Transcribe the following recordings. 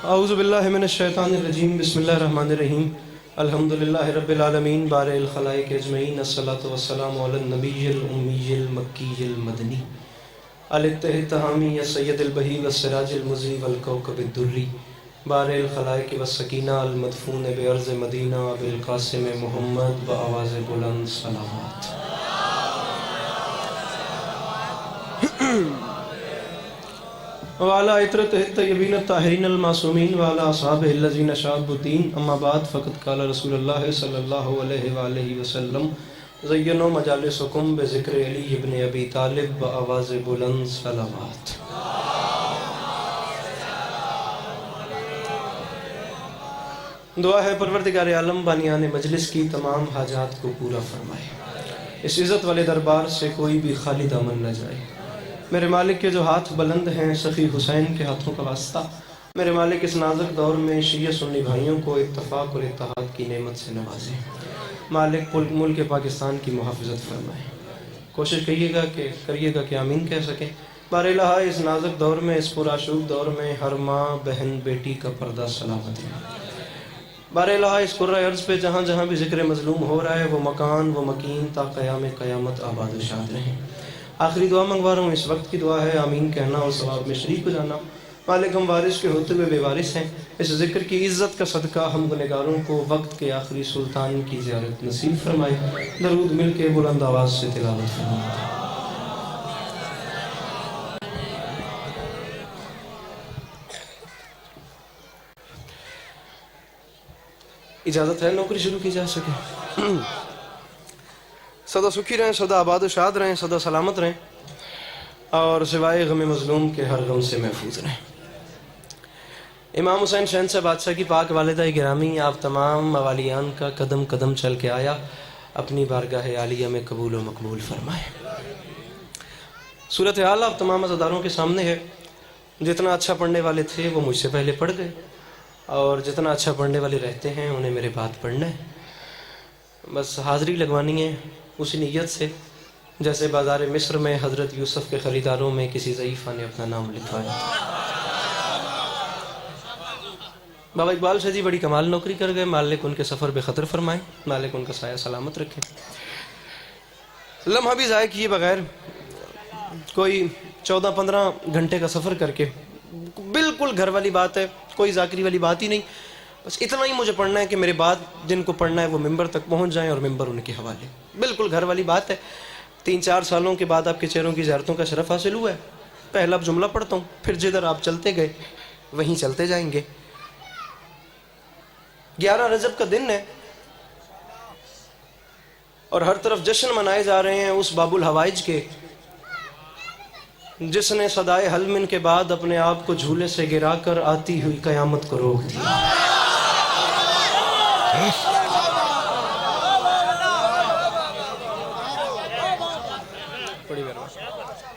اعوذ باللہ من الشیطان الرجیم بسم اللہ الرحمن الرحیم الحمدللہ رب العالمین بارئ الخلائق اجمعین الصلاۃ والسلام علی النبی الامی المکی المدنی الاتحامی السید البہی والسراج المضی والکوکب الدری بارئ الخلائق والسکینہ المدفون بعرض مدینہ بالقاسم محمد بآواز بلند صلوات۔ وعلى عطرته الطيبين الطاهرين المعصومين وعلى أصحابه الذين شابوا الدين أما بعد فقد قال رسول الله صلى الله عليه وآله وسلم زينوا مجالسكم بذكر علي بن أبي طالب بآواز بلند صلوات۔ دعا ہے پروردگار عالم بانیان مجلس کی تمام حاجات کو پورا فرمائے، اس عزت والے دربار سے کوئی بھی خالی دامن نہ جائے۔ میرے مالک کے جو ہاتھ بلند ہیں سخی حسین کے ہاتھوں کا واسطہ، میرے مالک اس نازک دور میں شیعہ سنی بھائیوں کو اتفاق اور اتحاد کی نعمت سے نوازیں۔ مالک ملک پاکستان کی محافظت فرمائے۔ کوشش کریے گا کہ آمین کہہ سکیں۔ بار الہ اس نازک دور میں، اس پرآشوب دور میں ہر ماں بہن بیٹی کا پردہ سلامت ہے۔ بار الہ اس قرۂ ارض پہ جہاں جہاں بھی ذکر مظلوم ہو رہا ہے وہ مکان وہ مکین تا قیام قیامت آباد و شاد رہیں۔ آخری دعا منگوا رہا ہوں، اس وقت کی دعا ہے، آمین کہنا اور ثواب میں شریک ہو جانا۔ مالک ہم وارث کے ہوتے ہوئے بے وارث ہیں، اس ذکر کی عزت کا صدقہ ہم گنہگاروں کو وقت کے آخری سلطان کی زیارت نصیب فرمائے۔ درود مل کے بلند آواز سے تلاوت فرمائے۔ اجازت ہے نوکری شروع کی جا سکے؟ سدا سکھی رہیں، سدا آباد و شاد رہیں، سدا سلامت رہیں اور سوائے غم مظلوم کے ہر غم سے محفوظ رہیں۔ امام حسین شہنشاہ بادشاہ کی پاک والدہ گرامی، آپ تمام موالیان کا قدم قدم چل کے آیا اپنی بارگاہ عالیہ میں قبول و مقبول فرمائے۔ صورتحال آپ تمام عزاداروں کے سامنے ہے۔ جتنا اچھا پڑھنے والے تھے وہ مجھ سے پہلے پڑھ گئے، اور جتنا اچھا پڑھنے والے رہتے ہیں انہیں میرے بعد پڑھنا ہے۔ بس حاضری لگوانی ہے اسی نیت سے جیسے بازار مصر میں حضرت یوسف کے خریداروں میں کسی ضعیفہ نے اپنا نام لکھوایا۔ بابا اقبال شاہ جی بڑی کمال نوکری کر گئے، مالک ان کے سفر بے خطر فرمائے، مالک ان کا سایہ سلامت رکھے۔ لمحہ بھی ضائع کیے بغیر کوئی 14-15 گھنٹے کا سفر کر کے، بالکل گھر والی بات ہے، کوئی ذاکری والی بات ہی نہیں، بس اتنا ہی مجھے پڑھنا ہے کہ میرے بعد جن کو پڑھنا ہے وہ ممبر تک پہنچ جائیں اور ممبر ان کے حوالے۔ بالکل گھر والی بات ہے۔ 3-4 سالوں کے بعد آپ کے چہروں کی زیارتوں کا شرف حاصل ہوا ہے۔ پہلا جملہ پڑھتا ہوں، پھر جدھر آپ چلتے گئے وہیں چلتے جائیں گے۔ 11 رجب کا دن ہے اور ہر طرف جشن منائے جا رہے ہیں اس باب الحوائج کے جس نے صدائے حلمن کے بعد اپنے آپ کو جھولے سے گرا کر آتی ہوئی قیامت کو روک دیا۔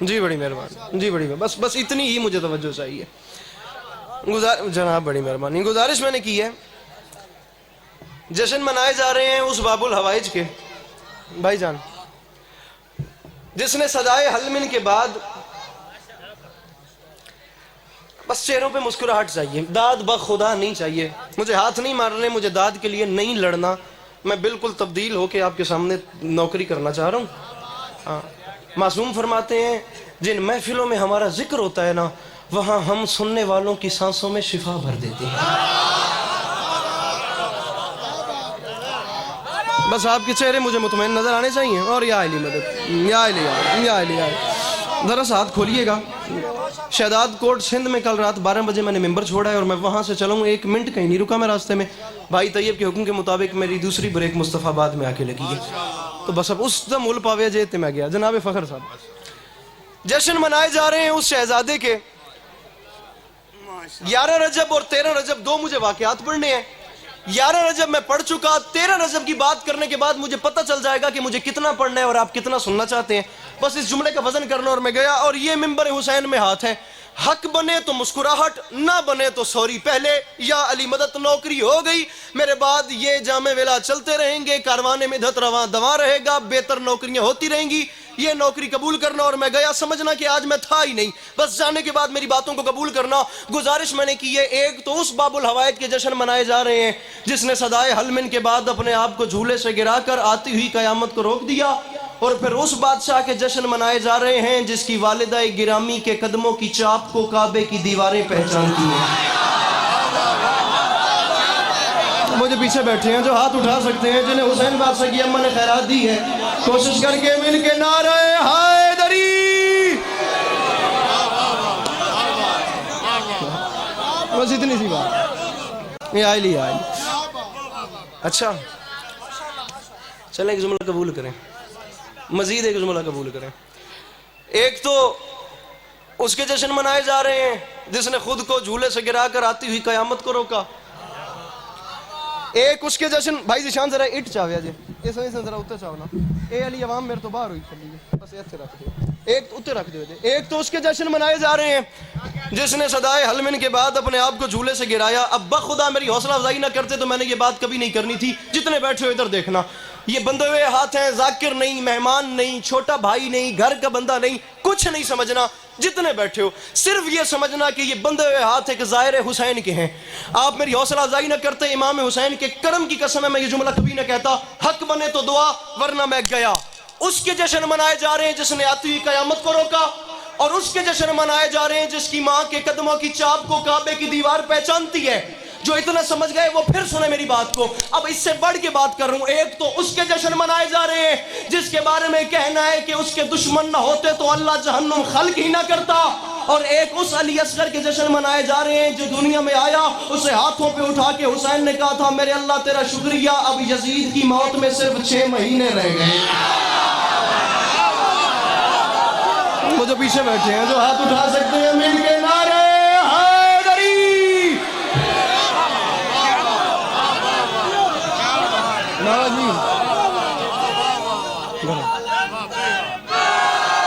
جی بڑی مہربانی، جی بڑی مہربانی، بس اتنی ہی مجھے توجہ چاہیے جناب، بڑی مہربانی۔ گزارش میں نے کی ہے، جشن منائے جا رہے ہیں اس باب الحوائج کے بھائی جان جس نے صدائے حلمن کے بعد، بس چہروں پہ مسکراہٹ چاہیے، داد بخدا نہیں چاہیے، مجھے ہاتھ نہیں مارنے، مجھے داد کے لیے نہیں لڑنا، میں بالکل تبدیل ہو کے آپ کے سامنے نوکری کرنا چاہ رہا ہوں۔ معصوم فرماتے ہیں جن محفلوں میں ہمارا ذکر ہوتا ہے نا، وہاں ہم سننے والوں کی سانسوں میں شفا بھر دیتے ہیں۔ بس آپ کے چہرے مجھے مطمئن نظر آنے چاہیے۔ اور یا علی مدد، یا علی، یا علی، ذرا سا ہاتھ کھولیے گا۔ شہداد کوٹ سندھ میں کل رات 12 بجے میں نے ممبر چھوڑا ہے اور میں وہاں سے چلوں 1 منٹ کہیں نہیں رکا میں راستے میں۔ بھائی طیب کے حکم کے مطابق میری دوسری بریک مصطفیٰ آباد میں آ کے لگی ہے، تو بس اب اس دم مل پاوے جیتے میں گیا۔ جناب فخر صاحب، جشن منائے جا رہے ہیں اس شہزادے کے۔ 11 رجب اور 13 رجب 2 مجھے واقعات پڑھنے ہیں۔ 11 رجب میں پڑھ چکا، 13 رجب کی بات کرنے کے بعد مجھے پتہ چل جائے گا کہ مجھے کتنا پڑھنا ہے اور آپ کتنا سننا چاہتے ہیں۔ بس اس جملے کا وزن کرنا اور میں گیا، اور یہ ممبر حسین میں ہاتھ ہے، حق بنے تو مسکراہٹ، نہ بنے تو سوری پہلے، یا علی مدد نوکری ہو گئی، میرے بعد یہ جامع ولا چلتے رہیں گے، کاروانے میں دھت رواں دواں رہے گا، بہتر نوکریاں ہوتی رہیں گی، یہ نوکری قبول کرنا اور میں گیا، سمجھنا کہ آج میں تھا ہی نہیں، بس جانے کے بعد میری باتوں کو قبول کرنا۔ گزارش میں نے کی ہے، ایک تو اس باب الحوائد کے جشن منائے جا رہے ہیں جس نے صدائے حلمن کے بعد اپنے آپ کو جھولے سے گرا کر آتی ہوئی قیامت کو روک دیا، اور پھر اس بادشاہ کے جشن منائے جا رہے ہیں جس کی والدہ گرامی کے قدموں کی چاپ کو کعبے کی دیواریں پہچانتی ہیں۔ مجھے پیچھے بیٹھے ہیں جو ہاتھ اٹھا سکتے ہیں، جنہیں حسین بادشاہ کی اماں نے خیرات دی ہے، کوشش کر کے مل کے نعرہ حیدری۔ بس اتنی سی بات، یہ آئی اچھا چلیں ایک جملہ قبول کریں، مزید ایک جملہ قبول کریں۔ ایک تو اس کے جشن منائے جا رہے ہیں جس نے خود کو جھولے سے گرا کر آتی ہوئی قیامت کو روکا، ایک اس کے جشن، بھائی ذیشان ذرا اٹھ چاہویا جی اس وجہ سے ذرا اتر چاہو نا، اے علی عوام میرے تو باہر ہوئی چلی گئی، بس ایتھے رکھ دو، ایک اتر رکھ دو جی۔ ایک تو اس کے جشن منائے جا رہے ہیں جس نے صدائے حلمن کے بعد اپنے آپ کو جھولے سے گرایا۔ اب بخدا میری حوصلہ افزائی نہ کرتے تو میں نے یہ بات کبھی نہیں کرنی تھی۔ جتنے بیٹھے ہو ادھر دیکھنا، یہ بندے ہوئے ہاتھ ہیں، ذاکر نہیں، مہمان نہیں، چھوٹا بھائی نہیں، گھر کا بندہ نہیں، کچھ نہیں سمجھنا، جتنے بیٹھے ہو صرف یہ سمجھنا کہ یہ بندے ہوئے ہاتھ ایک ظاہر حسین کے ہیں۔ آپ میری حوصلہ افزائی نہ کرتے، امام حسین کے کرم کی قسم ہے میں یہ جملہ کبھی نہ کہتا، حق بنے تو دعا ورنہ میں گیا۔ اس کے جشن منائے جا رہے ہیں جس نے آتی ہوئی قیامت کو روکا، اور اس کے جشن منائے جا رہے ہیں جس کی ماں کے قدموں کی چاپ کو کعبے کی دیوار پہچانتی ہے۔ جو اتنا سمجھ گئے وہ پھر سنیں میری بات کو، اب اس سے بڑھ کے بات کر رہا ہوں۔ ایک تو اس کے جشن منائے جا رہے ہیں جس کے بارے میں کہنا ہے کہ اس کے دشمن نہ ہوتے تو اللہ جہنم خلق ہی نہ کرتا، اور ایک اس علی اصغر کے جشن منائے جا رہے ہیں جو دنیا میں آیا، اسے ہاتھوں پہ اٹھا کے حسین نے کہا تھا میرے اللہ تیرا شکریہ، اب یزید کی موت میں صرف 6 مہینے رہ گئے۔ وہ جو پیچھے بیٹھے ہیں جو ہاتھ اٹھا سکتے ہیں مل کے نعرے حیدری۔ نعرہ جی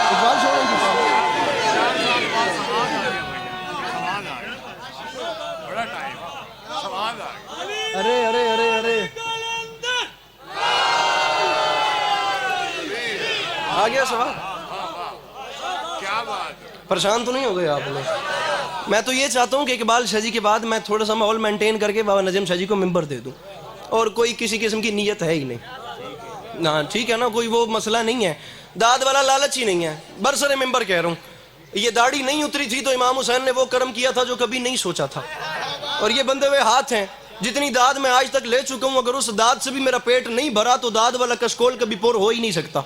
اقبال چھوڑیں گے، ارے ارے ارے ارے آ گیا سوال؟ پریشان تو نہیں ہو گئے آپ لوگ؟ میں تو یہ چاہتا ہوں کہ اقبال شاہ جی کے بعد میں تھوڑا سا ماحول مینٹین کر کے بابا نجم شاہ جی کو ممبر دے دوں، اور کوئی کسی قسم کی نیت ہے ہی نہیں، ہاں ٹھیک ہے نا، کوئی وہ مسئلہ نہیں ہے، داد والا لالچ ہی نہیں ہے، برسر ممبر کہہ رہا ہوں۔ یہ داڑھی نہیں اتری تھی تو امام حسین نے وہ کرم کیا تھا جو کبھی نہیں سوچا تھا، اور یہ بندے ہوئے ہاتھ ہیں، جتنی داد میں آج تک لے چکا ہوں اگر اس داد سے بھی میرا پیٹ نہیں بھرا تو داد والا کشکول کبھی پور ہو ہی نہیں سکتا۔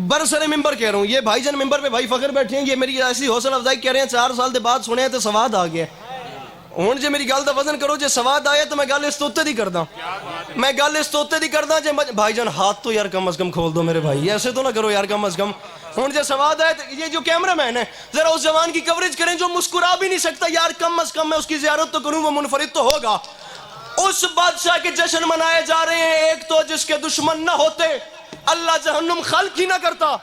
برسر ممبر کہہ رہا ہوں، یہ بھائی جان ممبر پہ بھائی فخر بیٹھے ہیں، یہ میری ایسی حوصلہ افزائی کہہ رہے ہیں 4 سال دے بعد سنے تو سواد آ گیا۔ ہوں جی میری گل دا وزن کرو، جے سواد آیا تو میں گل اس توتے دی کردا، میں گل اس توتے دی کردا، جے بھائی جان ہاتھ تو یار کم از کم کھول دو میرے بھائی، ایسے تو نہ کرو یار کم از کم۔ ہوں جے سواد آئے، یہ جو کیمرہ مین ہے ذرا اس جوان کی کوریج کریں جو مسکرا بھی نہیں سکتا، یار کم از کم میں اس کی زیارت تو کروں، وہ منفرد تو ہوگا۔ اس بادشاہ کے جشن منائے جا رہے ہیں، ایک تو جس کے دشمن نہ ہوتے اللہ جہنم خلق ہی نہ کرتا،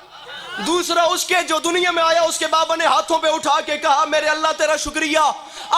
دوسرا اس کے جو دنیا میں آیا اس کے بابا نے ہاتھوں پہ اٹھا کے کہا میرے اللہ تیرا شکریہ،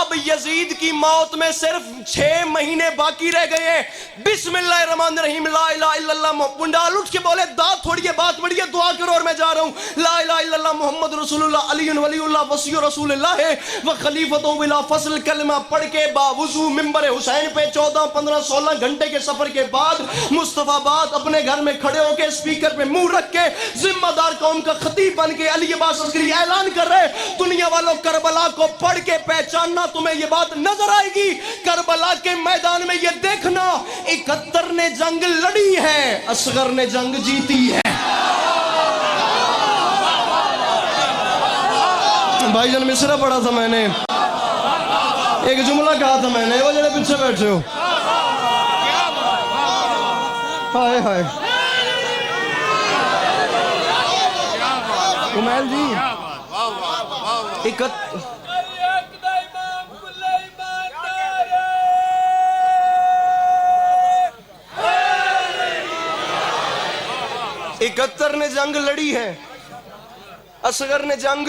اب یزید کی موت میں صرف 6 مہینے باقی رہ گئے ہیں، بسم اللہ الرحمن الرحیم، لا الہ الا اللہ۔ پنڈال اٹھ کے بولے داد تھوڑی ہے بات بڑی ہے، دعا کرو اور میں جا رہا ہوں، لا الہ الا اللہ محمد رسول اللہ علی ولی اللہ وصی رسول اللہ ہے وخلیفۃ بلا فصل، کلمہ پڑھ کے باوضو ممبر حسین پہ 14 15 16 گھنٹے کے سفر کے بعد مصطفیٰ باد اپنے گھر میں کھڑے ہو کے اسپیکر پہ منہ رکھ کے ذمہ دار قوم کا خطیب بن کے علی عباس عسکری اعلان کر رہے، دنیا والوں کربلا کو پڑھ کے پہچاننا، تمہیں یہ بات نظر آئے گی کربلا کے میدان میں، یہ دیکھنا 71 نے جنگ لڑی ہے، اصغر نے جنگ جیتی ہے۔ بھائی جان مصرع پڑھا تھا میں نے، ایک جملہ کہا تھا میں نے، وہ جڑے پیچھے بیٹھے ہو، ہائے ہائے کمیل جی اکہتر نے جنگ لڑی ہے، اصغر نے جنگ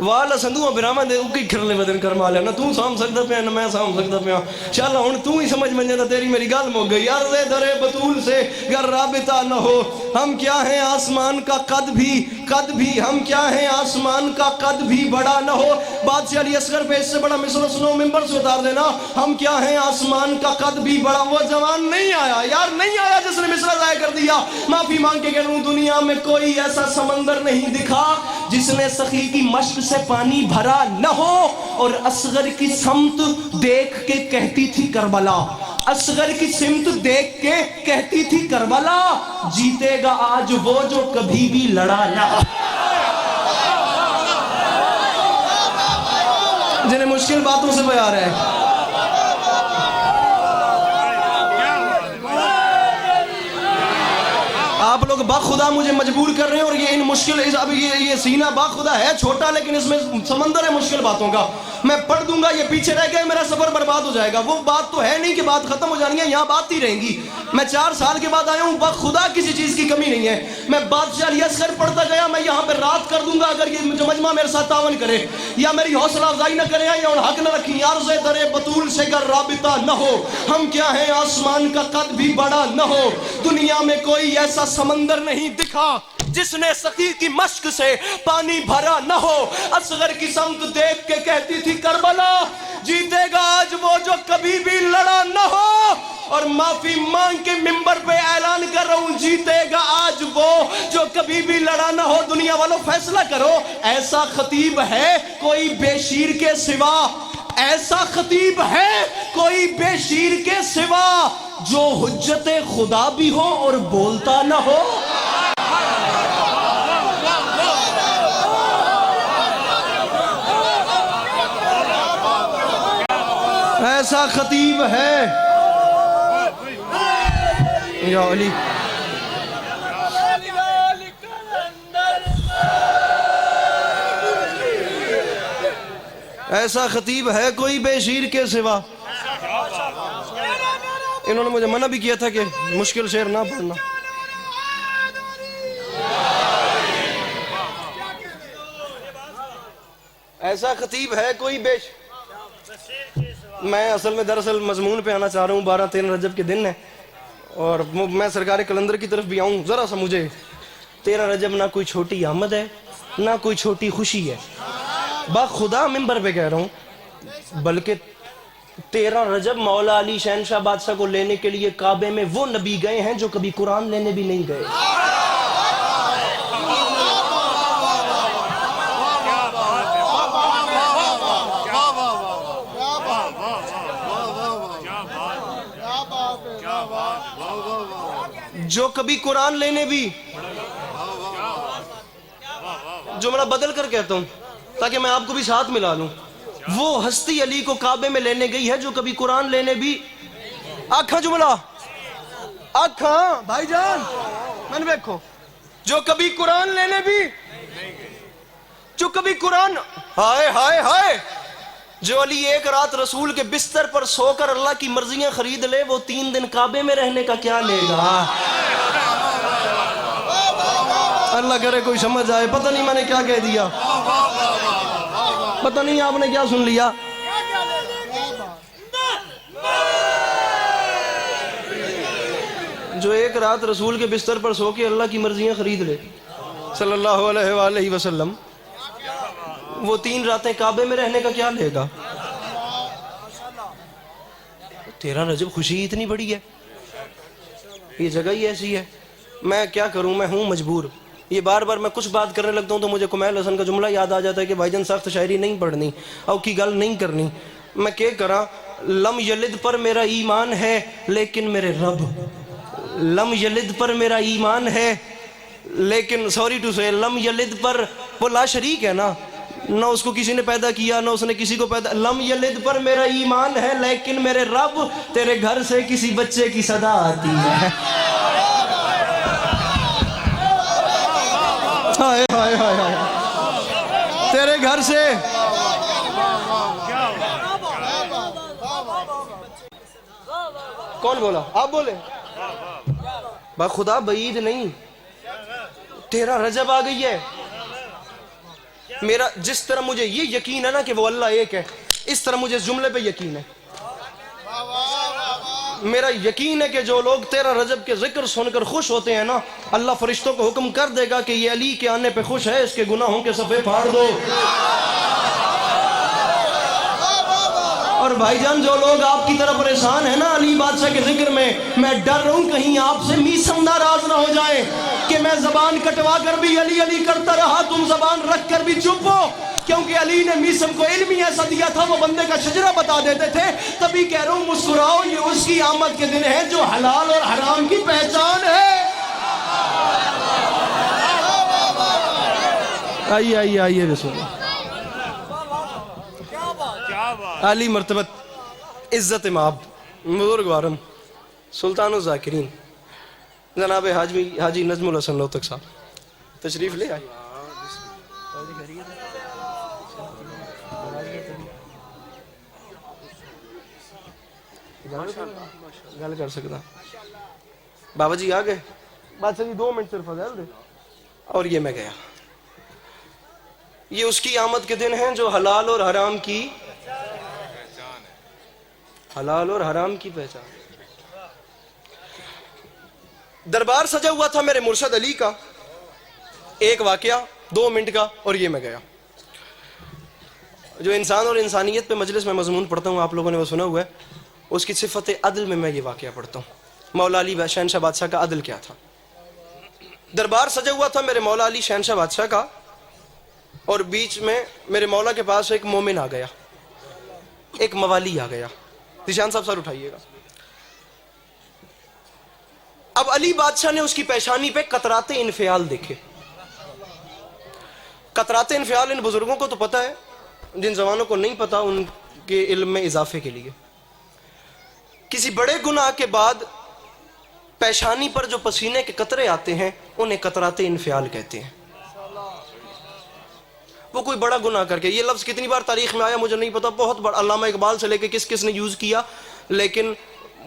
والا سندھو براما دے اکی کھرلے بدن کرما لیا نہ تو سام سکتا پیا نہ میں سام سکتا پیا چالا ہوں تو ہی سمجھ منجھے تیری میری گال مو گئی عرض در بطول سے گر رابطہ نہ ہو ہم کیا ہیں آسمان کا قد بھی ہم کیا ہیں آسمان کا قد بھی بڑا نہ ہو بادشاہ علی اصغر پہ اس سے بڑا مصرع سنو ممبر سے اتار دینا ہم کیا ہیں آسمان کا قد بھی بڑا وہ جوان نہیں آیا یار نہیں آیا جس نے مصرع ضائع کر دیا معافی مانگ کے کہہ رہا ہوں دنیا میں کوئی ایسا سمندر نہیں دکھا جس نے سخی کی مشق سے پانی بھرا نہ ہو اور اصغر کی سمت دیکھ کے کہتی تھی کربلا اصغر کی سمت دیکھ کے کہتی تھی کربلا جیتے گا آج وہ جو کبھی بھی لڑا نہ جنہیں مشکل باتوں سے پیار ہے آپ لوگ باخدا مجھے مجبور کر رہے ہیں اور یہ ان مشکل اب یہ سینہ باخدا ہے چھوٹا لیکن اس میں سمندر ہے مشکل باتوں کا میں پڑھ دوں گا یہ پیچھے رہ گئے میرا سفر برباد ہو جائے گا وہ بات تو ہے نہیں کہ بات ختم ہو جانی ہے یہاں بات ہی رہیں گی میں 4 سال کے بعد آیا ہوں باخدا کسی چیز کی کمی نہیں ہے میں بادشاہ علی اصغر پڑھتا گیا میں یہاں پہ رات کر دوں گا اگر یہ جو مجمع میرے ساتھ تعاون کرے یا میری حوصلہ افزائی نہ کرے یا حق نہ رکھیں عرض در بطول سے گر رابطہ نہ ہو ہم کیا ہیں آسمان کا قد بھی بڑا نہ ہو دنیا میں کوئی ایسا سمندر نہیں دکھا جس نے سخی کی مشق سے پانی بھرا نہ ہو اصغر کی سمت دیکھ کے کہتی تھی کربلا جیتے گا آج وہ جو کبھی بھی لڑا نہ ہو اور معافی مانگ کے ممبر پہ اعلان کر رہا ہوں جیتے گا آج وہ جو کبھی بھی لڑا نہ ہو دنیا والوں فیصلہ کرو ایسا خطیب ہے کوئی بے شیر کے سوا ایسا خطیب ہے کوئی بے شیر کے سوا جو حجت خدا بھی ہو اور بولتا نہ ہو ایسا خطیب ہے یا علی ایسا خطیب ہے کوئی بے شیر کے سوا انہوں نے مجھے منع بھی کیا تھا کہ مشکل شعر نہ پڑھنا ایسا خطیب ہے کوئی بے شیر میں اصل میں دراصل مضمون پہ آنا چاہ رہا ہوں 12-13 رجب کے دن ہے اور میں سرکار کلندر کی طرف بھی آؤں ذرا سا مجھے 13 رجب نہ کوئی چھوٹی آمد ہے نہ کوئی چھوٹی خوشی ہے باخدا ممبر پہ کہہ رہا ہوں بلکہ 13 رجب مولا علی شہنشاہ بادشاہ کو لینے کے لیے کعبے میں وہ نبی گئے ہیں جو کبھی قرآن لینے بھی نہیں گئے جو کبھی قرآن لینے بھی جملہ بدل کر کہتا ہوں تاکہ میں آپ کو بھی ساتھ ملا لوں وہ ہستی علی کو کعبے میں لینے گئی ہے جو کبھی قرآن لینے بھی آنکھاں جملہ آنکھاں بھائی جان میں نے دیکھو جو کبھی قرآن لینے بھی جو کبھی قرآن ہائے ہائے ہائے جو علی ایک رات رسول کے بستر پر سو کر اللہ کی مرضیاں خرید لے وہ 3 دن کعبے میں رہنے کا کیا لے گا اللہ کرے کوئی سمجھ آئے پتہ نہیں میں نے کیا کہہ دیا پتہ نہیں آپ نے کیا سن لیا جو ایک رات رسول کے بستر پر سو کے اللہ کی مرضیاں خرید لے صلی اللہ علیہ وآلہ وسلم وہ 3 راتیں کعبے میں رہنے کا کیا لے گا 13 رجب خوشی اتنی بڑی ہے یہ جگہ ہی ایسی ہے میں کیا کروں میں ہوں مجبور یہ بار بار میں کچھ بات کرنے لگتا ہوں تو مجھے کمیل حسن کا جملہ یاد آ جاتا ہے کہ بھائی جان سخت شاعری نہیں پڑھنی او کی گل نہیں کرنی میں کیا کراں لم یلد پر میرا ایمان ہے لیکن میرے رب لم یلد پر میرا ایمان ہے لیکن سوری ٹو سے لم یلد پر وہ لا شریک ہے نا نہ اس کو کسی نے پیدا کیا نہ اس نے کسی کو پیدا لم یلد پر میرا ایمان ہے لیکن میرے رب تیرے گھر سے کسی بچے کی صدا آتی ہے ہائے ہائے ہائے ہائے تیرے گھر سے کون بولا آپ بولے خدا بعید نہیں 13 رجب آ گئی ہے میرا جس طرح مجھے یہ یقین ہے نا کہ وہ اللہ ایک ہے، اس طرح مجھے اس جملے پہ یقین ہے۔ میرا یقین ہے کہ جو لوگ 13 رجب کے ذکر سن کر خوش ہوتے ہیں نا، اللہ فرشتوں کو حکم کر دے گا کہ یہ علی کے آنے پہ خوش ہے، اس کے گناہوں کے صفحے پھاڑ دو۔ اور بھائی جان جو لوگ آپ کی طرح پریشان ہیں نا علی بادشاہ کے ذکر میں ڈر رہا ہوں کہیں آپ سے میسم ناراض نہ ہو جائیں کہ میں زبان کٹوا کر بھی علی علی کرتا رہا، تم زبان رکھ کر بھی چپ ہو، کیونکہ علی نے میسم کو علم ہی ایسا دیا تھا، وہ بندے کا شجرہ بتا دیتے تھے۔ تبھی کہہ رہا ہوں مسکراؤ، یہ اس کی آمد کے دن ہے جو حلال اور حرام کی پہچان ہے۔ آئیے آئیے آئیے بسم اللہ۔ عالی مرتبت عزت مآب بزرگوارم سلطان الذاکرین جناب حاجی نجم الحسن لوتک صاحب تشریف لے آئے۔ گل کر سکتا بابا جی آ گئے، بادشاہ جی 2 منٹ صرف فضل دے، اور یہ میں گیا۔ یہ اس کی آمد کے دن ہیں جو حلال اور حرام کی پہچان۔ دربار سجا ہوا تھا میرے مرشد علی کا، ایک واقعہ 2 منٹ کا، اور یہ میں گیا۔ جو انسان اور انسانیت پہ مجلس میں مضمون پڑھتا ہوں، آپ لوگوں نے وہ سنا ہوا ہے، اس کی صفت عدل میں یہ واقعہ پڑھتا ہوں۔ مولا علی شہنشاہ بادشاہ کا عدل کیا تھا۔ دربار سجا ہوا تھا میرے مولا علی شہنشاہ بادشاہ کا، اور بیچ میں میرے مولا کے پاس ایک مومن آ گیا، ایک موالی آ گیا۔ ذیشان صاحب سر اٹھائیے گا۔ اب علی بادشاہ نے اس کی پیشانی پہ قطرات انفعال دیکھے۔ قطرات انفعال ان بزرگوں کو تو پتہ ہے، جن زبانوں کو نہیں پتہ ان کے علم میں اضافے کے لیے، کسی بڑے گناہ کے بعد پیشانی پر جو پسینے کے قطرے آتے ہیں انہیں قطرات انفعال کہتے ہیں۔ وہ کوئی بڑا گناہ کر کے، یہ لفظ کتنی بار تاریخ میں آیا مجھے نہیں پتا، بہت بڑا، علامہ اقبال سے لے کے کس نے یوز کیا، لیکن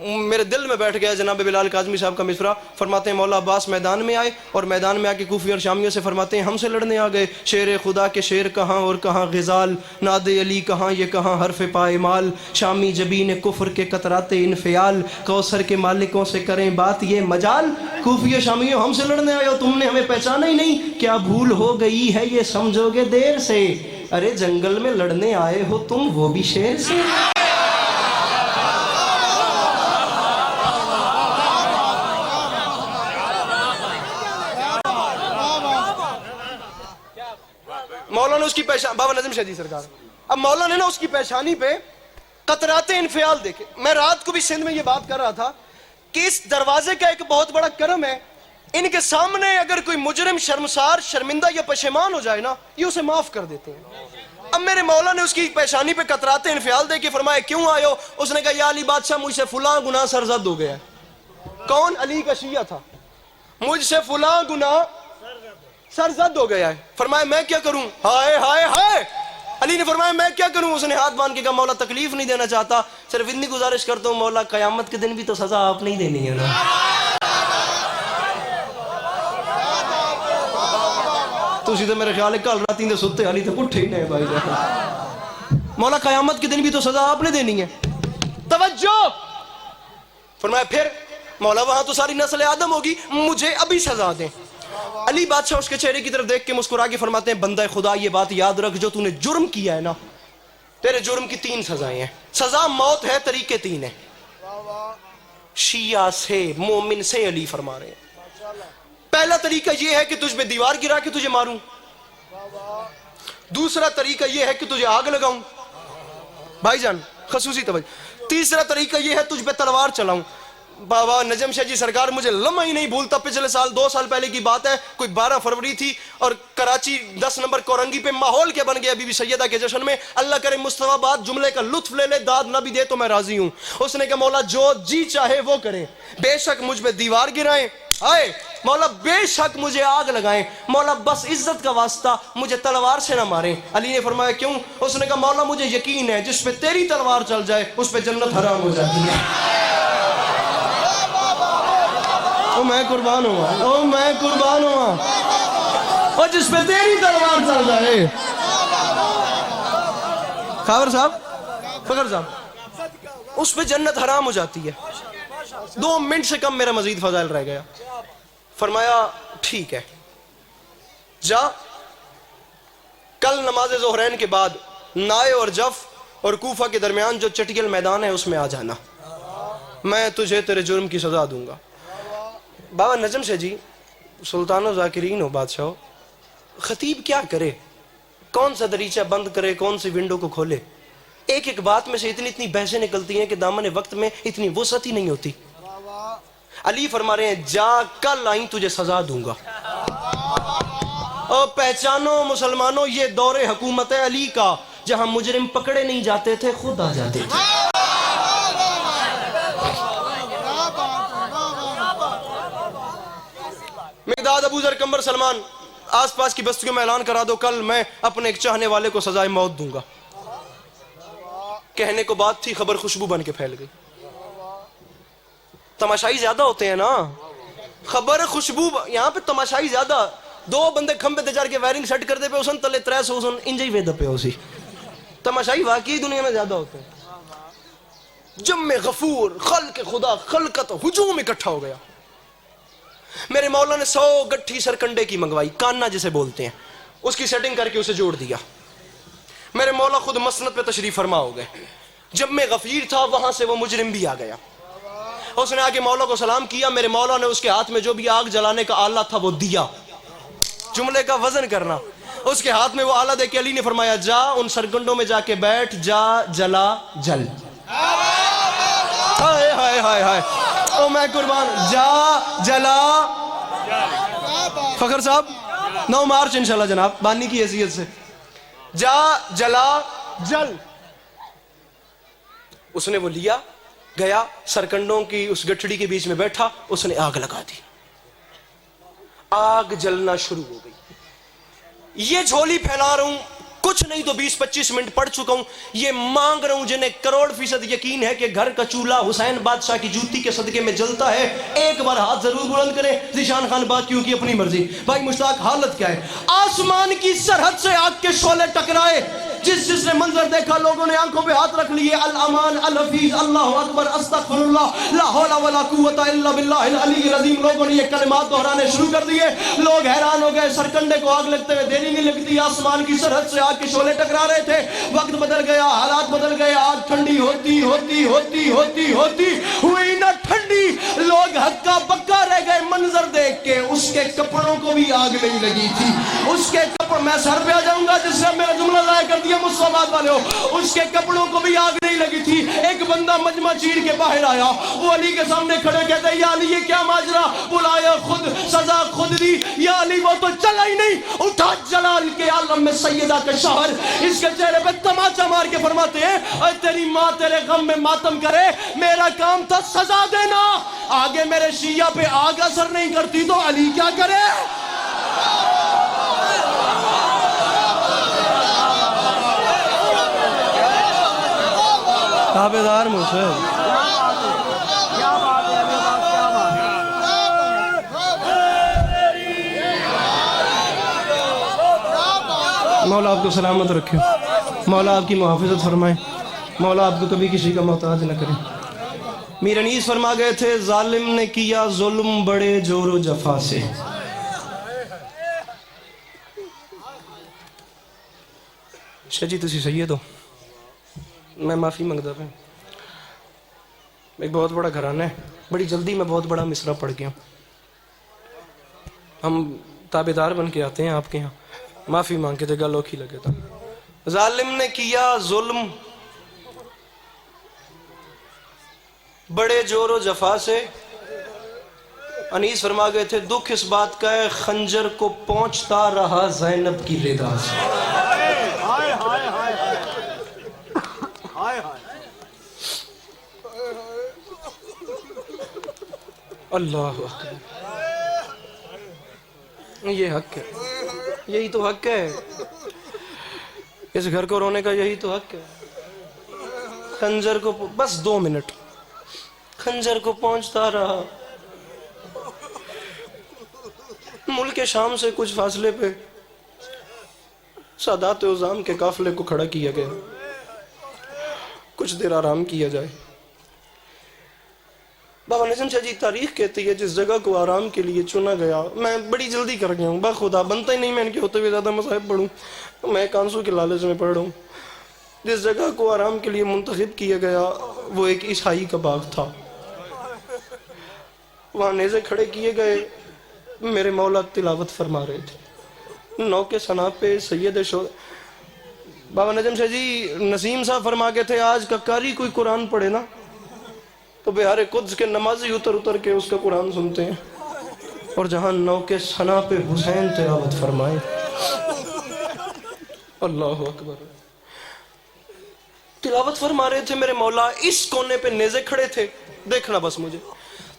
میرے دل میں بیٹھ گیا۔ جناب بلال کاظمی صاحب کا مصرع فرماتے ہیں مولا عباس میدان میں آئے، اور میدان میں آ کے کوفی اور شامیوں سے فرماتے ہیں ہم سے لڑنے آ گئے، شیر خدا کے شیر کہاں اور کہاں غزال، ناد علی کہاں یہ کہاں حرف پائمال، شامی جبین کفر کے قطرات انفعال، کوثر کے مالکوں سے کریں بات یہ مجال، کوفی اور شامیوں ہم سے لڑنے آئے ہو، تم نے ہمیں پہچانا ہی نہیں، کیا بھول ہو گئی ہے یہ سمجھو گے دیر سے، ارے جنگل میں لڑنے آئے ہو تم وہ بھی شیر سے۔ مولا نے اس کی پیشانی، بابا نظم شاہ جی سرکار، اب مولا نے نا اس کی پیشانی پہ قطرات انفعال دیکھے۔ میں رات کو بھی سندھ میں یہ بات کر رہا تھا کہ اس دروازے کا ایک بہت بڑا کرم ہے، ان کے سامنے اگر کوئی مجرم شرمسار شرمندہ یا پشیمان ہو جائے نا، یہ اسے معاف کر دیتے ہیں۔ اب میرے مولا نے اس کی پیشانی پہ قطرات انفعال دیکھے، فرمایا کیوں آئے ہو؟ اس نے کہا یا علی بادشاہ مجھ سے فلاں گناہ سرزد ہو گیا ہے۔ کون؟ علی کا شیعہ تھا۔ مجھ سے فلاں گناہ سرزد ہو گیا ہے۔ فرمایا میں کیا کروں؟ ہائے ہائے ہائے، علی نے فرمایا میں کیا کروں؟ اس نے ہاتھ باندھ کے کہا مولا تکلیف نہیں دینا چاہتا، صرف اتنی گزارش کرتا ہوں مولا قیامت کے دن بھی تو سزا آپ نہیں دینی ہے نا۔ تسی تو میرے خیال ہے کل راتی دے ستے علی تو اٹھے ہی نہیں بھائی جان، مولا قیامت کے دن بھی تو سزا آپ نے دینی ہے۔ توجہ، فرمایا پھر مولا وہاں تو ساری نسل آدم ہوگی، مجھے ابھی سزا دیں۔ علی بادشاہ اس کے چہرے کی طرف دیکھ کے مسکرا کے فرماتے ہیں بندہ خدا یہ بات یاد رکھ، جو تو نے جرم کیا ہے نا، تیرے جرم کی 3 سزائیں ہیں، سزا موت ہے، طریقے 3 ہیں۔ شیعہ سے مومن سے علی فرما رہے ہیں پہلا طریقہ یہ ہے کہ تجھ میں دیوار گرا کے تجھے ماروں، دوسرا طریقہ یہ ہے کہ تجھے آگ لگاؤں، بھائی جان خصوصی توجہ، تیسرا طریقہ یہ ہے تجھ پہ تلوار چلاؤں۔ بابا نجم شاہ جی سرکار مجھے لمحہ ہی نہیں بھولتا، پچھلے سال 2 سال پہلے کی بات ہے، کوئی 12 فروری تھی اور کراچی 10 نمبر کورنگی پہ ماحول کیا بن گیا بی بی سیدہ کے جشن میں، اللہ کرے مصطفیٰ باد جملے کا لطف لے لے، داد نہ بھی دے تو میں راضی ہوں۔ اس نے کہا مولا جو جی چاہے وہ کریں، بے شک مجھ پہ دیوار گرائیں، آئے مولا بے شک مجھے آگ لگائیں، مولا بس عزت کا واسطہ مجھے تلوار سے نہ ماریں۔ علی نے فرمایا کیوں؟ اس نے کہا مولا مجھے یقین ہے جس پہ تیری تلوار چل جائے اس پہ جنت حرام ہو جاتی ہے۔ او میں قربان ہوا، او میں قربان ہوا، اور جس پہ تیری تلوار چل جائے خاور صاحب، فخر صاحب، اس پہ جنت حرام ہو جاتی ہے. 2 منٹ سے کم میرا مزید فضائل رہ گیا. فرمایا ٹھیک ہے، جا کل نماز ظہرین کے بعد نائے اور جف اور کوفہ کے درمیان جو چٹیل میدان ہے اس میں آ جانا، میں تجھے تیرے جرم کی سزا دوں گا. بابا نجم سے جی، سلطان و ذاکرین ہو، بادشاہ ہو، خطیب کیا کرے، کون سا دریچہ بند کرے، کون سی ونڈو کو کھولے؟ ایک ایک بات میں سے اتنی بحثیں نکلتی ہیں کہ دامن وقت میں اتنی وسعت ہی نہیں ہوتی. علی فرما رہے ہیں جا کل آئیں تجھے سزا دوں گا. اور پہچانو مسلمانوں، یہ دور حکومت علی کا، جہاں مجرم پکڑے نہیں جاتے تھے، خود آ جاتے تھے. مقداد، ابو ذر، کمبر، سلمان، آس پاس کی بستیوں میں اعلان کرا دو کل میں اپنے ایک چاہنے والے کو سزائے موت دوں گا. کہنے کو بات تھی، خبر خوشبو بن کے پھیل گئی. تماشائی زیادہ ہوتے ہیں نا، خبر خوشبو یہاں پہ تماشائی زیادہ. 2 بندے کھمبے تے چڑھ کے وائرنگ سیٹ کرتے پہ اسن تلے 300 اسن انجے ہی وید پہ اسی. تماشائی واقعی دنیا میں زیادہ ہوتے ہیں. جم غفور، خلق خدا، خلقت ہجوم اکٹھا ہو گیا. میرے مولا نے 100 گٹھی سرکنڈے کی منگوائی، کانا جسے بولتے ہیں، اس کی سیٹنگ کر کے اسے جوڑ دیا. میرے مولا خود مسند پہ تشریف فرما ہو گئے. جب میں غفیر تھا وہاں سے وہ مجرم بھی آ گیا. اس نے آگے مولا کو سلام کیا. میرے مولا نے اس کے ہاتھ میں جو بھی آگ جلانے کا آلہ تھا وہ دیا. جملے کا وزن کرنا، اس کے ہاتھ میں وہ آلہ دے کے علی نے فرمایا جا ان سرگنڈوں میں جا کے بیٹھ، جا جلا جل. ہائے ہائے ہائے ہائے، او میں قربان، جا جلا. فخر صاحب 9 مارچ انشاءاللہ جناب، بانی کی حیثیت سے، جا جلا جل. اس نے وہ لیا، گیا سرکنڈوں کی اس گٹھڑی کے بیچ میں بیٹھا، اس نے آگ لگا دی. آگ جلنا شروع ہو گئی. یہ جھولی پھیلا رہا ہوں، کچھ نہیں تو 20-25 منٹ پڑھ چکا ہوں. یہ مانگ رہا ہوں جنہیں کروڑ فیصد یقین ہے کہ گھر کا چولہا حسین بادشاہ کی جوتی کے صدقے میں جلتا ہے، ایک بار ہاتھ ضرور بلند کریں. ذیشان خان بات کیوں کی اپنی مرضی. بھائی مشتاق، حالت کیا ہے؟ آسمان کی سرحد سے آگ کے شعلے ٹکرائے. جس نے منظر دیکھا لوگوں نے آنکھوں پہ ہاتھ رکھ لیے. الامان، الحفیظ، اللہ اکبر، استغفر اللہ، لا حول ولا قوت الا باللہ العلی العظیم. لوگوں نے یہ کلمات دہرانے شروع کر دیے. لوگ حیران ہو گئے. سرکنڈے کو آگ لگتے ہوئے دیری نہیں لگتی. آسمان کی سرحد سے آگ کے شعلے ٹکرا رہے تھے. وقت بدل گیا، حالات بدل گئے. آگ ٹھنڈی ہوتی ہوتی ہوتی ہوتی ہوتی ہوئی نہ ٹھنڈی. لوگ ہکا بکا رہ گئے منظر دیکھ کے. اس کے کپڑوں کو بھی آگ نہیں لگی تھی. اس کے کپڑ، میں سر پہ آ جاؤں گا جس نے میرا جملہ ضائع کر دیا، مصطفیٰ والے ہو. اس کے کپڑوں کو بھی آگ نہیں لگی تھی. ایک بندہ مجمع چیر کے باہر آیا. وہ علی کے سامنے کھڑے کہتے یا علی یہ کیا ماجرا؟ بلایا خود، سزا خود دی. یا علی وہ تو چلا ہی نہیں. اٹھا جلال کے عالم میں سیدہ کے شوہر اس کے چہرے پہ تماچا مار کے فرماتے ہیں اے تیری ماں تیرے غم میں ماتم کرے، میرا کام تھا سزا دینا. آگے میرے شیعہ پہ آگ اثر نہیں کرتی تو علی کیا کرے؟ تابعدار مسلم. مولا آپ کو سلامت رکھے، مولا آپ کی محافظت فرمائے، مولا آپ کو کبھی کسی کا محتاج نہ کرے. میر انیس فرما گئے تھے ظالم نے کیا ظلم بڑے جور و جفا سے. شاہ جی تسی سید ہو، میں معافی منگتا پہ. ایک بہت بڑا گھرانہ ہے، بڑی جلدی میں بہت بڑا مصرع پڑھ گیا. ہم تابعدار بن کے آتے ہیں آپ کے یہاں، معافی مانگ کے گل اوکھی لگے تھا. ظالم نے کیا ظلم بڑے جور و جفا سے. انیس فرما گئے تھے دکھ اس بات کا ہے خنجر کو پہنچتا رہا زینب کی رضا سے. اللہ اکبر، یہ حق ہے، یہی تو حق ہے. اس گھر کو رونے کا یہی تو حق ہے. خنجر کو بس 2 منٹ، خنجر کو پہنچتا رہا. ملک شام سے کچھ فاصلے پہ سادات عظام کے قافلے کو کھڑا کیا گیا. کچھ دیر آرام کیا جائے۔ بابا نجم شاہ جی تاریخ کہتی ہے جس جگہ کو آرام کے لیے چنا گیا، میں بڑی جلدی کر گیا ہوں، بخدا بنتا ہی نہیں میں ان کے ہوتے ہوئے زیادہ مصائب پڑھوں، میں ایک آنسو کے لالچ میں پڑھ رہا ہوں۔ جس جگہ کو آرام کے لیے منتخب کیا گیا وہ ایک عیسائی کا باغ تھا۔ وہاں نیزے کھڑے کیے گئے، میرے مولا تلاوت فرما رہے تھے۔ نو کے ثنا پہ سید بابا نجم شاہ جی نسیم صاحب فرما کے تھے آج کا قاری کوئی قرآن پڑھے نا تو بہار قدس کے نمازی اتر اتر کے اس کا قرآن سنتے ہیں، اور جہاں نو کے ثنا پہ حسین تلاوت فرمائے، اللہ اکبر، تلاوت فرما رہے تھے میرے مولا، اس کونے پہ نیزے کھڑے تھے۔ دیکھنا بس مجھے،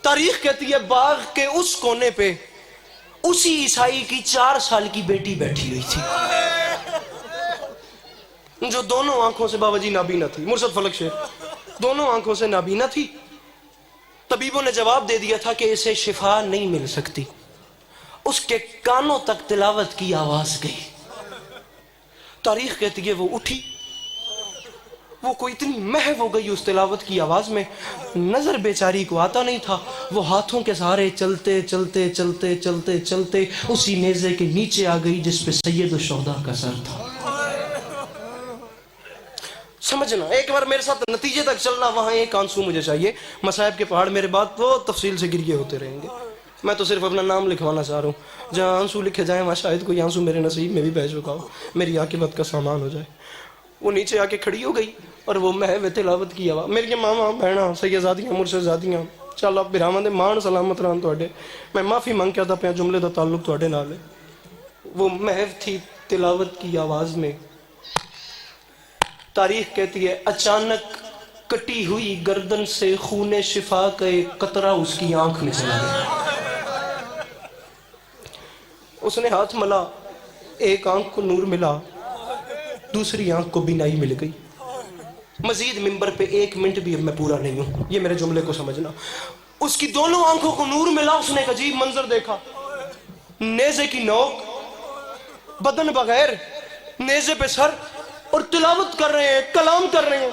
تاریخ کہتی ہے باغ کے اس کونے پہ اسی عیسائی کی 4 سال کی بیٹی بیٹھی ہوئی تھی، جو دونوں آنکھوں سے بابا جی نابینا تھی، مرشد فلک شیخ، دونوں آنکھوں سے نابینا تھی۔ طبیبوں نے جواب دے دیا تھا کہ اسے شفا نہیں مل سکتی۔ اس کے کانوں تک تلاوت کی آواز گئی۔ تاریخ کہتی ہے وہ اٹھی، وہ کوئی اتنی محو ہو گئی اس تلاوت کی آواز میں، نظر بیچاری کو آتا نہیں تھا، وہ ہاتھوں کے سہارے چلتے چلتے چلتے چلتے چلتے اسی نیزے کے نیچے آ گئی جس پہ سید الشہداء کا سر تھا۔ سمجھنا، ایک بار میرے ساتھ نتیجے تک چلنا، وہاں ایک آنسو مجھے چاہیے، مصائب کے پہاڑ میرے بعد وہ تفصیل سے گریے ہوتے رہیں گے، میں تو صرف اپنا نام لکھوانا چاہ رہا ہوں، جہاں آنسو لکھے جائیں وہاں شاید کوئی آنسو میرے نصیب میں بھی بہہ چکا ہو، میری عاقبت کا سامان ہو جائے۔ وہ نیچے آ کے کھڑی ہو گئی اور وہ محو تلاوت کی آواز، میری ماما بہنا سیدزادیاں مرشدزادیاں چل آپ برامد مان سلامت رہن تواڈے، میں معافی مانگ کے پیا جملے دا تعلق تواڈے نال ہے۔ وہ محو تھی تلاوت کی آواز میں۔ تاریخ کہتی ہے اچانک کٹی ہوئی گردن سے خون شفا کا ایک قطرہ اس کی آنکھ میں چلا گیا۔ اس نے ہاتھ ملا، ایک آنکھ کو نور ملا، دوسری آنکھ کو بینائی مل گئی۔ مزید منبر پہ 1 منٹ بھی اب میں پورا نہیں ہوں، یہ میرے جملے کو سمجھنا۔ اس کی دونوں آنکھوں کو نور ملا، اس نے ایک عجیب منظر دیکھا، نیزے کی نوک، بدن بغیر، نیزے پہ سر، اور تلاوت کر رہے ہیں، کلام کر رہے ہیں۔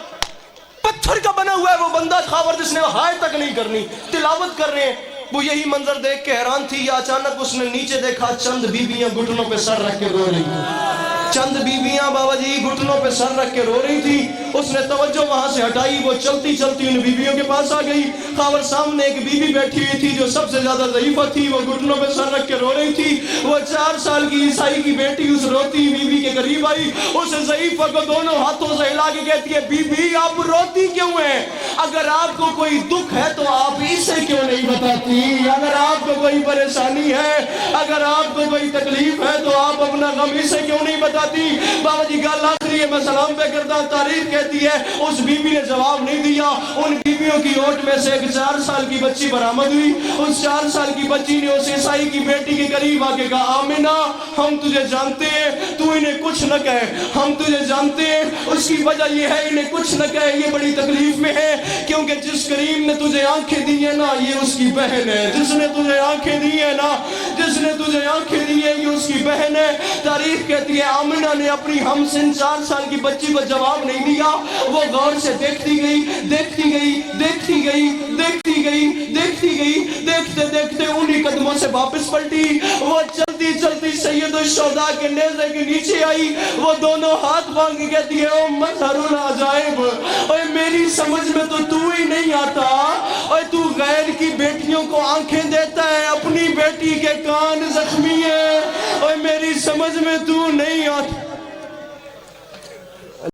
پتھر کا بنا ہوا ہے وہ بندہ خاور جس نے ہائے تک نہیں کرنی، تلاوت کر رہے ہیں۔ وہ یہی منظر دیکھ کے حیران تھی، یا اچانک اس نے نیچے دیکھا چند بیویاں گھٹنوں پہ سر رکھ کے رو رہی تھی، چند بیویاں بابا جی گھٹنوں پہ سر رکھ کے رو رہی تھی۔ اس نے توجہ وہاں سے ہٹائی، وہ چلتی چلتی ان بیویوں کے پاس آ گئی۔ خاور سامنے ایک بیوی بیٹھی ہوئی تھی جو سب سے زیادہ ضعیفہ تھی، وہ گھٹنوں پہ سر رکھ کے رو رہی تھی۔ وہ 4 سال کی عیسائی کی بیٹی اس روتی بیوی کے قریب آئی، اس ضعیفہ کو دونوں ہاتھوں سے ہلا کے کہتی ہے بی بی آپ روتی کیوں ہیں؟ اگر آپ کو کوئی دکھ ہے تو آپ اسے کیوں نہیں بتاتی؟ اگر آپ کو کوئی پریشانی ہے، اگر آپ کو کوئی تکلیف ہے تو آپ اپنا غم اسے کیوں نہیں بتاتی؟ بابا جی گل آخری ہے، میں سلام پہ کرتا ہوں۔ تاریخ کہتی ہے اس بیوی نے جواب نہیں دیا۔ ان بیویوں کی اوٹ میں سے ایک 4 سال کی بچی برآمد ہوئی۔ اس 4 سال کی بچی نے اس عیسائی کی بیٹی کے قریب آ کے کہا آمینہ ہم تجھے جانتے ہیں، تو انہیں کچھ نہ کہے، ہم تجھے جانتے ہیں، اس کی وجہ یہ ہے انہیں کچھ نہ کہے، یہ بڑی تکلیف میں ہے، کیونکہ جس کریم نے تجھے آنکھیں دی ہیں نا یہ اس کی بہن ہے، جس نے تجھے آنکھیں دی ہیں نا، جس نے تجھے آنکھیں دی ہیں یہ اس کی بہن ہے۔ تاریخ کہتی ہے آمینہ نے اپنی ہم سن 4 سال کی بچی کو جواب نہیں دیا، وہ غور سے دیکھتی گئی، دیکھتی گئی، دیکھتی گئی، دیکھتی گئی، دیکھتی گئی، دیکھتے دیکھتے انہی قدموں سے واپس پلٹی۔ وہ چلتی چلتی سید الشہداء کے نیزے کے نیچے آئی، وہ دونوں ہاتھ مانگ کے کہتی ہے او مظہر العجائب، اوے میری سمجھ میں تو ہی نہیں آتا، اوے تو غیر کی بیٹیوں کو آنکھیں دیتا ہے، اپنی بیٹی کے کان زخمی ہے، اوے میری سمجھ میں تو نہیں آتا۔